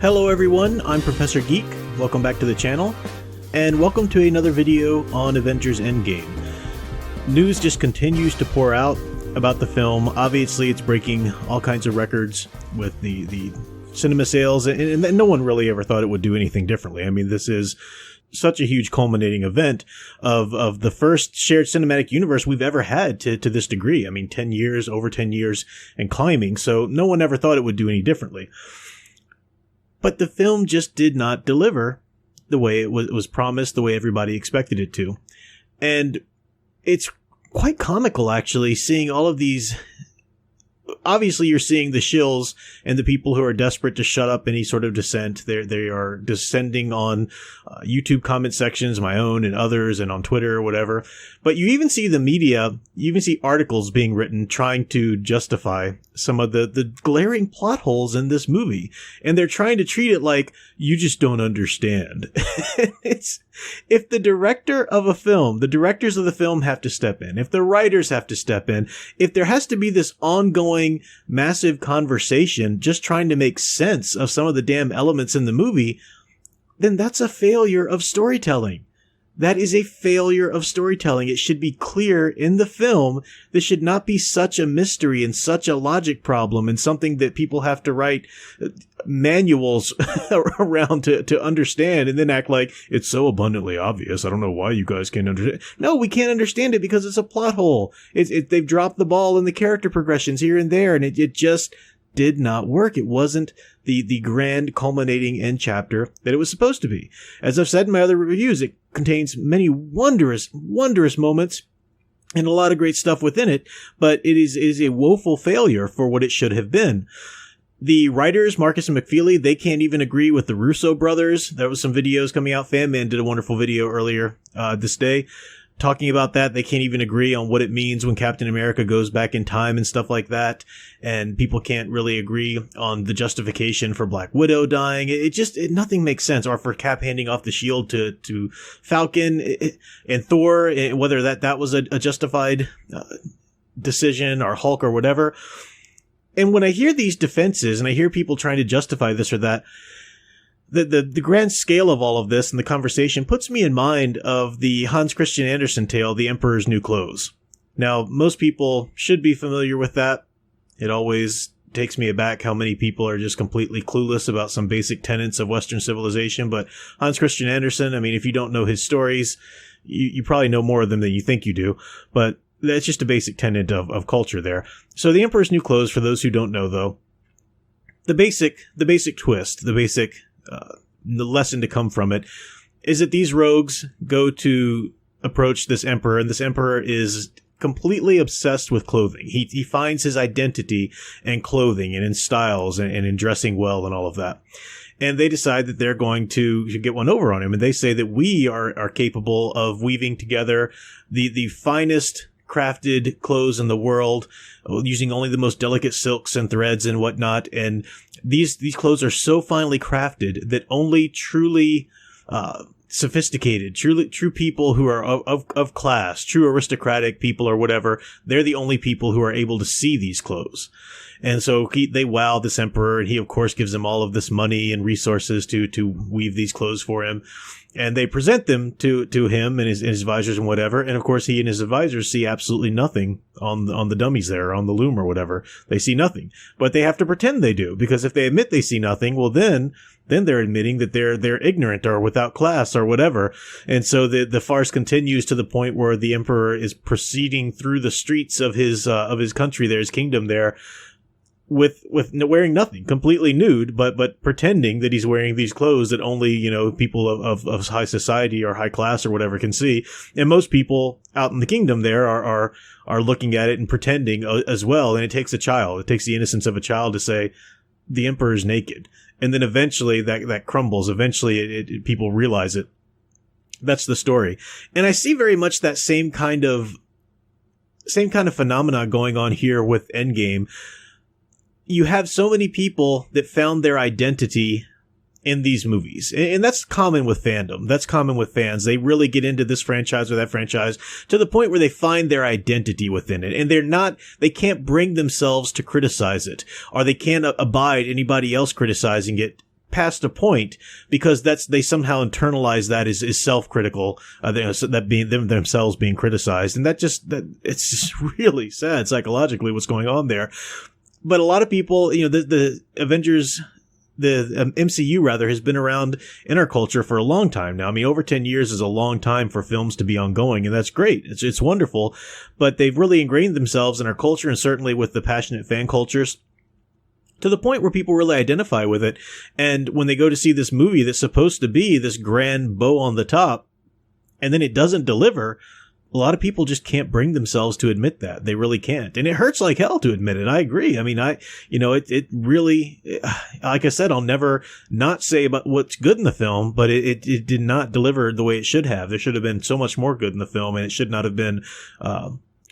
Hello everyone, I'm Professor Geek. Welcome back to the channel, and welcome to another video on Avengers Endgame. News just continues to pour out about the film. Obviously, it's breaking all kinds of records with the cinema sales, and no one really ever thought it would do anything differently. I mean, this is such a huge culminating event of the first shared cinematic universe we've ever had to this degree. I mean, 10 years, over 10 years, and climbing, so no one ever thought it would do any differently. But the film just did not deliver the way it was promised, the way everybody expected it to. And it's quite comical, actually, seeing all of these. Obviously, you're seeing the shills and the people who are desperate to shut up any sort of dissent. They are descending on YouTube comment sections, my own and others, and on Twitter or whatever. But you even see the media, you even see articles being written trying to justify some of the glaring plot holes in this movie. And they're trying to treat it like, you just don't understand. If the director of a film, the directors of the film have to step in, if the writers have to step in, if there has to be this ongoing massive conversation just trying to make sense of some of the damn elements in the movie, then that's a failure of storytelling. That is a failure of storytelling. It should be clear in the film. This should not be such a mystery and such a logic problem and something that people have to write manuals around to understand and then act like it's so abundantly obvious. I don't know why you guys can't understand. No, we can't understand it because it's a plot hole. They've dropped the ball in the character progressions here and there, and it just did not work. It wasn't the grand culminating end chapter that it was supposed to be. As I've said in my other reviews, it contains many wondrous moments and a lot of great stuff within it, but it is a woeful failure for what it should have been. The writers, Marcus and McFeely, they can't even agree with the Russo brothers. There was some videos coming out. Fan Man did a wonderful video earlier this day talking about that. They can't even agree on what it means when Captain America goes back in time and stuff like that. And people can't really agree on the justification for Black Widow dying. Nothing makes sense. Or for Cap handing off the shield to Falcon and Thor, whether that was a justified decision, or Hulk or whatever. And when I hear these defenses and I hear people trying to justify this or that, the grand scale of all of this and the conversation puts me in mind of the Hans Christian Andersen tale, The Emperor's New Clothes. Now, most people should be familiar with that. It always takes me aback how many people are just completely clueless about some basic tenets of Western civilization. But Hans Christian Andersen, I mean, if you don't know his stories, you probably know more of them than you think you do. But that's just a basic tenet of culture there. So The Emperor's New Clothes, for those who don't know, though, the basic twist, the basic the lesson to come from it is that these rogues go to approach this emperor, and this emperor is completely obsessed with clothing. He finds his identity in clothing and in styles and in dressing well and all of that. And they decide that they're going to get one over on him. And they say that we are capable of weaving together the finest crafted clothes in the world, using only the most delicate silks and threads and whatnot. And these clothes are so finely crafted that only truly sophisticated, true people who are of class, true aristocratic people or whatever, they're the only people who are able to see these clothes. And so they wow this emperor, and he of course gives them all of this money and resources to weave these clothes for him. And they present them to him and his advisors and whatever. And of course, he and his advisors see absolutely nothing on the dummies there, on the loom or whatever. They see nothing, but they have to pretend they do, because if they admit they see nothing, well, then they're admitting that they're ignorant or without class or whatever. And so the farce continues to the point where the emperor is proceeding through the streets of his country there, his kingdom there, with wearing nothing, completely nude, but pretending that he's wearing these clothes that only, people of high society or high class or whatever can see. And most people out in the kingdom there are looking at it and pretending as well. And it takes the innocence of a child to say, the emperor's naked. And then eventually that crumbles. Eventually people realize it. That's the story. And I see very much that same kind of phenomena going on here with Endgame. You have so many people that found their identity in these movies. And that's common with fandom. That's common with fans. They really get into this franchise or that franchise to the point where they find their identity within it. And they can't bring themselves to criticize it, or they can't abide anybody else criticizing it past a point, because they somehow internalize that as self-critical, so that being themselves being criticized. And it's just really sad psychologically what's going on there. But a lot of people, the Avengers, the MCU rather, has been around in our culture for a long time now. I mean, over 10 years is a long time for films to be ongoing, and that's great. It's wonderful, but they've really ingrained themselves in our culture, and certainly with the passionate fan cultures, to the point where people really identify with it. And when they go to see this movie that's supposed to be this grand bow on the top, and then it doesn't deliver, a lot of people just can't bring themselves to admit that. They really can't. And it hurts like hell to admit it. I agree. I mean, it really, like I said, I'll never not say about what's good in the film, but it did not deliver the way it should have. There should have been so much more good in the film, and it should not have been,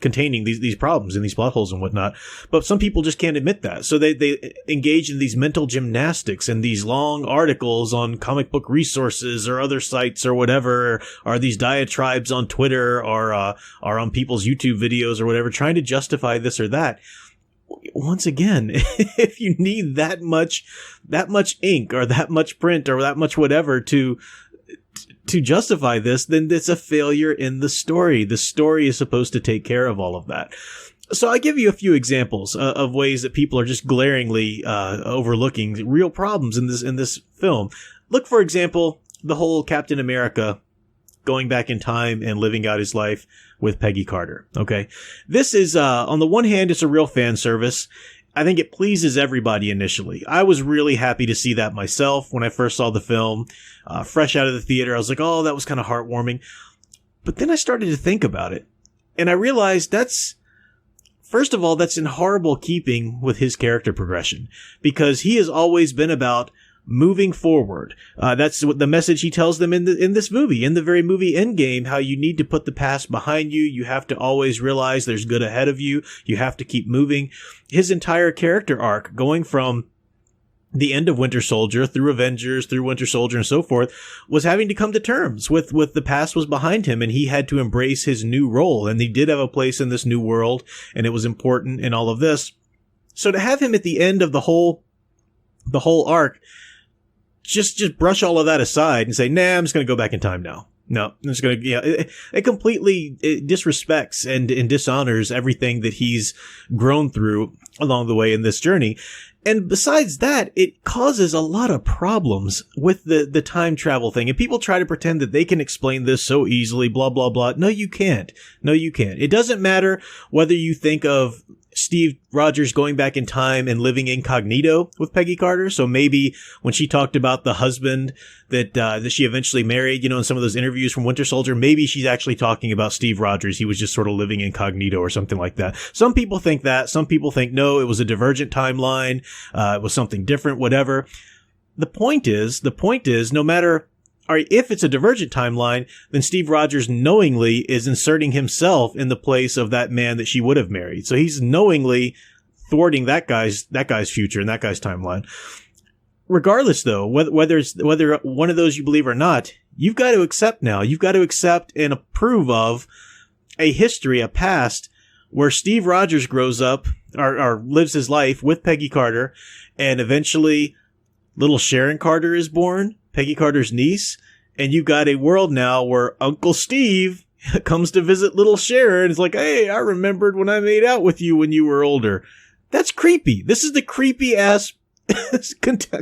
containing these problems and these plot holes and whatnot. But some people just can't admit that. So they engage in these mental gymnastics and these long articles on comic book resources or other sites or whatever, or these diatribes on Twitter or on people's YouTube videos or whatever, trying to justify this or that. Once again, if you need that much ink or that much print or that much whatever to justify this, then it's a failure in the story. The story is supposed to take care of all of that. So I give you a few examples of ways that people are just glaringly overlooking real problems in this film. Look, for example, the whole Captain America going back in time and living out his life with Peggy Carter. Okay, this is on the one hand, it's a real fan service. I think it pleases everybody initially. I was really happy to see that myself when I first saw the film. Fresh out of the theater, I was like, oh, that was kind of heartwarming. But then I started to think about it, and I realized first of all, that's in horrible keeping with his character progression, because he has always been about moving forward. That's what the message he tells them in this movie, in the very movie Endgame, how you need to put the past behind you. You have to always realize there's good ahead of you. You have to keep moving. His entire character arc, going from the end of Winter Soldier through Avengers, through Winter Soldier and so forth, was having to come to terms with the past was behind him, and he had to embrace his new role. And he did have a place in this new world, and it was important in all of this. So to have him at the end of the whole arc, just brush all of that aside and say, nah, I'm just going to go back in time now. No, I'm just going to, it completely disrespects and dishonors everything that he's grown through along the way in this journey. And besides that, it causes a lot of problems with the time travel thing. And people try to pretend that they can explain this so easily, blah, blah, blah. No, you can't. No, you can't. It doesn't matter whether you think of Steve Rogers going back in time and living incognito with Peggy Carter. So maybe when she talked about the husband that she eventually married, in some of those interviews from Winter Soldier, maybe she's actually talking about Steve Rogers. He was just sort of living incognito or something like that. Some people think that. Some people think, no, it was a divergent timeline. It was something different, whatever. The point is, no matter, or if it's a divergent timeline, then Steve Rogers knowingly is inserting himself in the place of that man that she would have married. So he's knowingly thwarting that guy's future and that guy's timeline. Regardless, though, whether one of those you believe or not, you've got to accept now. You've got to accept and approve of a history, a past, where Steve Rogers grows up or lives his life with Peggy Carter, and eventually little Sharon Carter is born, Peggy Carter's niece, and you've got a world now where Uncle Steve comes to visit little Sharon. It's like, hey, I remembered when I made out with you when you were older. That's creepy. This is the creepy ass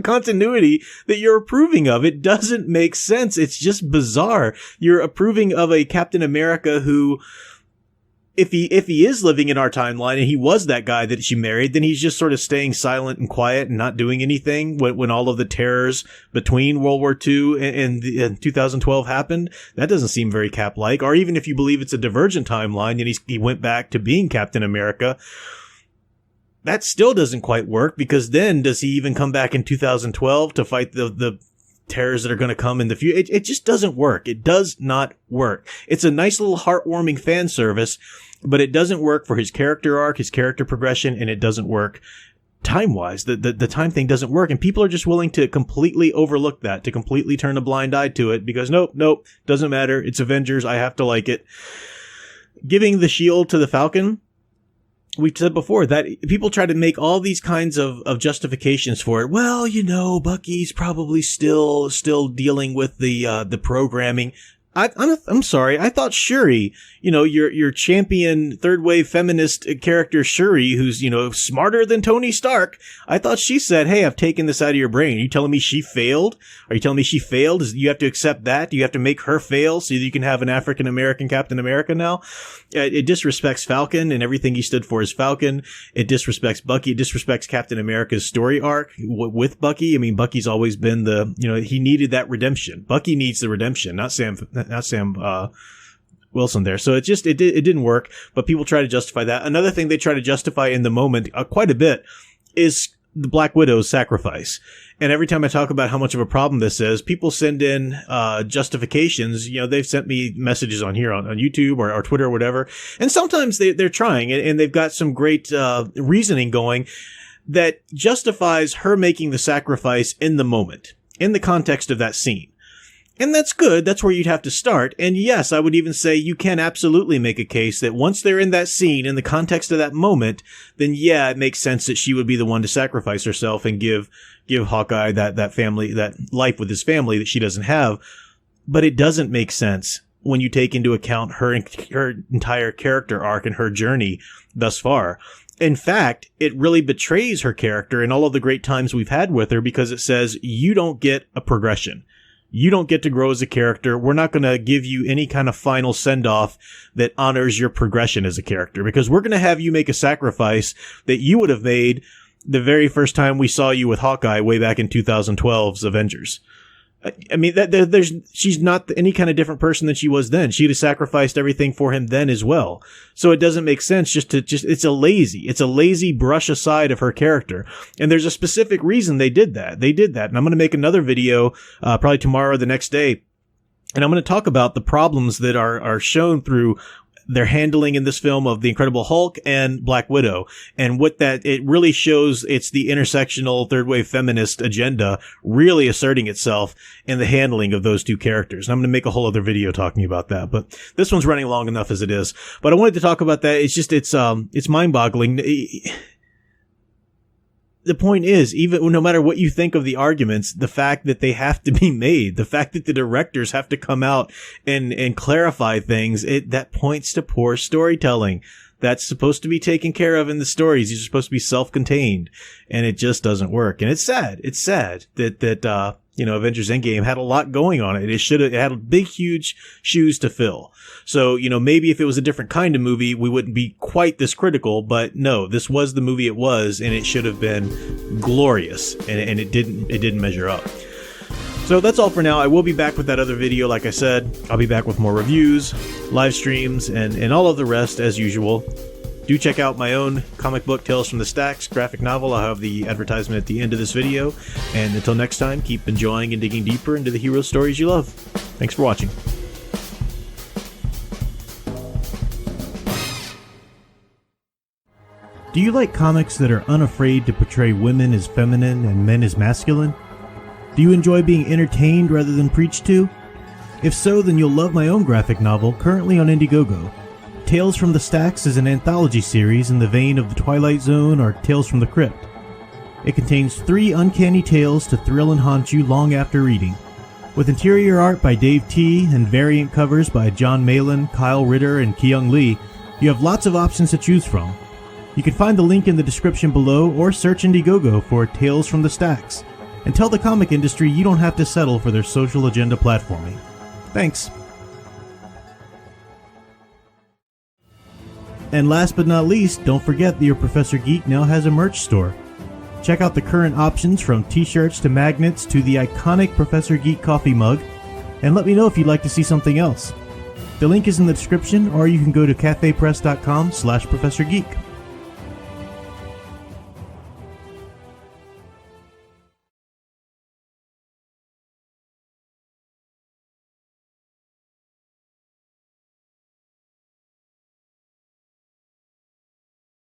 continuity that you're approving of. It doesn't make sense. It's just bizarre. You're approving of a Captain America who, if he is living in our timeline and he was that guy that she married, then he's just sort of staying silent and quiet and not doing anything when all of the terrors between World War II and 2012 happened. That doesn't seem very Cap-like. Or even if you believe it's a divergent timeline and he went back to being Captain America, that still doesn't quite work, because then does he even come back in 2012 to fight the terrors that are going to come in the future? It just doesn't work. It does not work. It's a nice little heartwarming fan service, but it doesn't work for his character arc, his character progression, and it doesn't work time-wise. The time thing doesn't work, and people are just willing to completely overlook that, to completely turn a blind eye to it, because nope, doesn't matter. It's Avengers. I have to like it. Giving the shield to the Falcon, we've said before that people try to make all these kinds of justifications for it. Well, Bucky's probably still dealing with the programming. I'm sorry. I thought Shuri, your champion third wave feminist character Shuri, who's, smarter than Tony Stark. I thought she said, hey, I've taken this out of your brain. Are you telling me she failed? Are you telling me she failed? You have to accept that? Do you have to make her fail so that you can have an African American Captain America now? It disrespects Falcon and everything he stood for as Falcon. It disrespects Bucky. It disrespects Captain America's story arc with Bucky. I mean, Bucky's always been he needed that redemption. Bucky needs the redemption, not Sam Wilson there. So it didn't work, but people try to justify that. Another thing they try to justify in the moment quite a bit is the Black Widow's sacrifice. And every time I talk about how much of a problem this is, people send in justifications. They've sent me messages on here on YouTube or Twitter or whatever. And sometimes they're trying and they've got some great reasoning going that justifies her making the sacrifice in the moment, in the context of that scene. And that's good. That's where you'd have to start. And yes, I would even say you can absolutely make a case that once they're in that scene, in the context of that moment, then yeah, it makes sense that she would be the one to sacrifice herself and give Hawkeye that family, that life with his family that she doesn't have. But it doesn't make sense when you take into account her entire character arc and her journey thus far. In fact, it really betrays her character and all of the great times we've had with her because it says you don't get a progression. You don't get to grow as a character. We're not going to give you any kind of final send-off that honors your progression as a character because we're going to have you make a sacrifice that you would have made the very first time we saw you with Hawkeye way back in 2012's Avengers. I mean, she's not any kind of different person than she was then. She'd have sacrificed everything for him then as well. So it doesn't make sense it's a lazy brush aside of her character. And there's a specific reason they did that. And I'm going to make another video, probably tomorrow or the next day. And I'm going to talk about the problems that are shown through their handling in this film of the Incredible Hulk and Black Widow. And it really shows it's the intersectional third wave feminist agenda really asserting itself in the handling of those two characters. And I'm going to make a whole other video talking about that, but this one's running long enough as it is. But I wanted to talk about that. It's mind boggling. The point is, even no matter what you think of the arguments, the fact that they have to be made, the fact that the directors have to come out and clarify things, that points to poor storytelling. That's supposed to be taken care of in the stories. These are supposed to be self-contained, and it just doesn't work. And it's sad. It's sad that Avengers Endgame had a lot going on it. It had big, huge shoes to fill. So, maybe if it was a different kind of movie, we wouldn't be quite this critical, but no, this was the movie it was, and it should have been glorious, and it didn't measure up. So that's all for now. I will be back with that other video. Like I said, I'll be back with more reviews, live streams, and all of the rest as usual. Do check out my own comic book, Tales from the Stacks graphic novel. I'll have the advertisement at the end of this video. And until next time, keep enjoying and digging deeper into the hero stories you love. Thanks for watching. Do you like comics that are unafraid to portray women as feminine and men as masculine? Do you enjoy being entertained rather than preached to? If so, then you'll love my own graphic novel, currently on Indiegogo. Tales from the Stacks is an anthology series in the vein of The Twilight Zone or Tales from the Crypt. It contains 3 uncanny tales to thrill and haunt you long after reading. With interior art by Dave T. and variant covers by John Malin, Kyle Ritter, and Kyung Lee, you have lots of options to choose from. You can find the link in the description below or search Indiegogo for Tales from the Stacks, and tell the comic industry you don't have to settle for their social agenda platforming. Thanks. And last but not least, don't forget that your Professor Geek now has a merch store. Check out the current options from t-shirts to magnets to the iconic Professor Geek coffee mug, and let me know if you'd like to see something else. The link is in the description, or you can go to cafepress.com/ProfessorGeek.